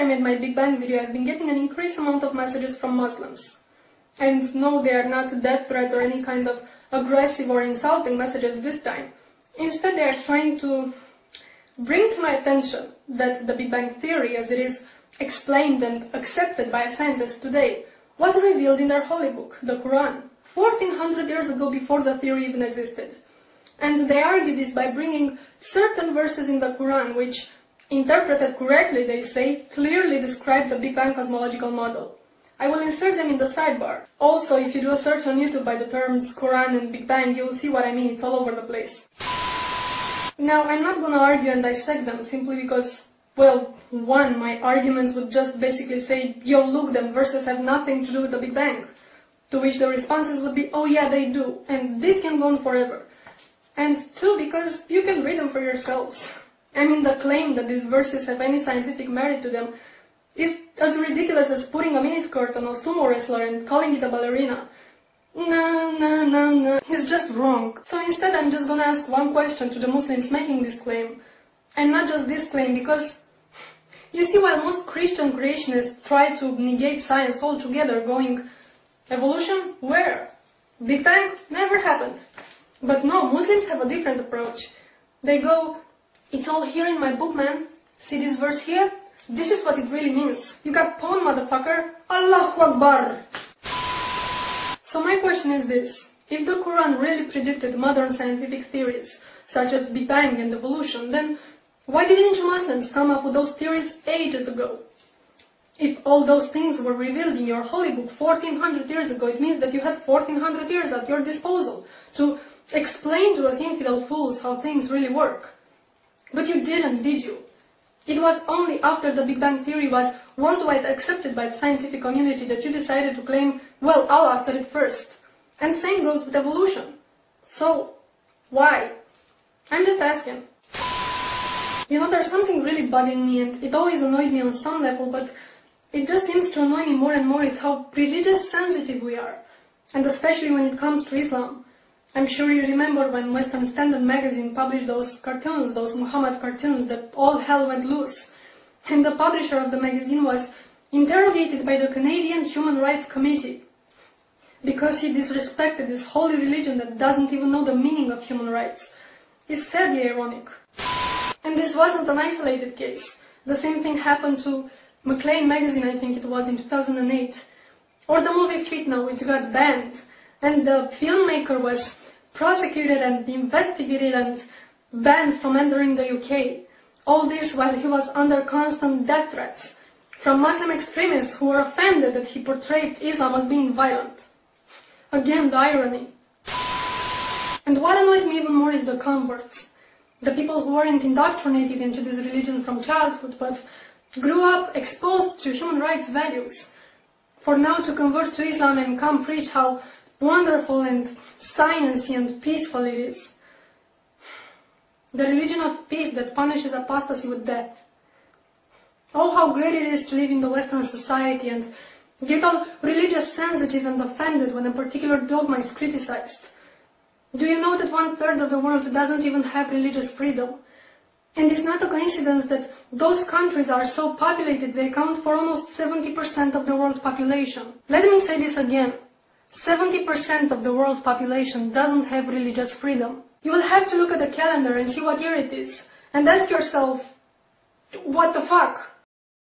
I made my Big Bang video, I've been getting an increased amount of messages from Muslims. And no, they are not death threats or any kind of aggressive or insulting messages this time. Instead, they are trying to bring to my attention that the Big Bang theory, as it is explained and accepted by scientists today, was revealed in their holy book, the Qur'an, 1400 years ago before the theory even existed. And they argue this by bringing certain verses in the Qur'an which, interpreted correctly, they say, clearly describe the Big Bang cosmological model. I will insert them in the sidebar. Also, if you do a search on YouTube by the terms Qur'an and Big Bang, you will see what I mean, it's all over the place. Now, I'm not gonna argue and dissect them simply because, well, one, my arguments would just basically say, yo, look, them verses have nothing to do with the Big Bang. To which the responses would be, oh yeah, they do, and this can go on forever. And two, because you can read them for yourselves. I mean, the claim that these verses have any scientific merit to them is as ridiculous as putting a miniskirt on a sumo wrestler and calling it a ballerina. No, it's just wrong. So instead I'm just gonna ask one question to the Muslims making this claim. And not just this claim, because you see, while most Christian creationists try to negate science altogether, going, evolution? Where? Big Bang? Never happened. But no, Muslims have a different approach. They go, it's all here in my book, man. See this verse here? This is what it really means. You got pawned, motherfucker. Allahu Akbar. So my question is this. If the Quran really predicted modern scientific theories, such as Big Bang and evolution, then why didn't you Muslims come up with those theories ages ago? If all those things were revealed in your holy book 1400 years ago, it means that you had 1400 years at your disposal to explain to us infidel fools how things really work. But you didn't, did you? It was only after the Big Bang theory was worldwide accepted by the scientific community that you decided to claim, well, Allah said it first. And same goes with evolution. So, why? I'm just asking. You know, there's something really bugging me, and it always annoys me on some level, but it just seems to annoy me more and more is how religious sensitive we are. And especially when it comes to Islam. I'm sure you remember when Western Standard magazine published those cartoons, those Muhammad cartoons, that all hell went loose. And the publisher of the magazine was interrogated by the Canadian Human Rights Committee because he disrespected this holy religion that doesn't even know the meaning of human rights. It's sadly ironic. And this wasn't an isolated case. The same thing happened to Maclean magazine, I think it was, in 2008. Or the movie Fitna, which got banned. And the filmmaker was prosecuted and investigated and banned from entering the UK. All this while he was under constant death threats from Muslim extremists who were offended that he portrayed Islam as being violent. Again, the irony. And what annoys me even more is the converts. The people who weren't indoctrinated into this religion from childhood, but grew up exposed to human rights values. For now to convert to Islam and come preach how wonderful and sciencey and peaceful it is. The religion of peace that punishes apostasy with death. Oh, how great it is to live in the Western society and get all religious sensitive and offended when a particular dogma is criticized. Do you know that 1/3 of the world doesn't even have religious freedom? And it's not a coincidence that those countries are so populated, they account for almost 70% of the world population. Let me say this again. 70% of the world population doesn't have religious freedom. You will have to look at the calendar and see what year it is, and ask yourself, what the fuck?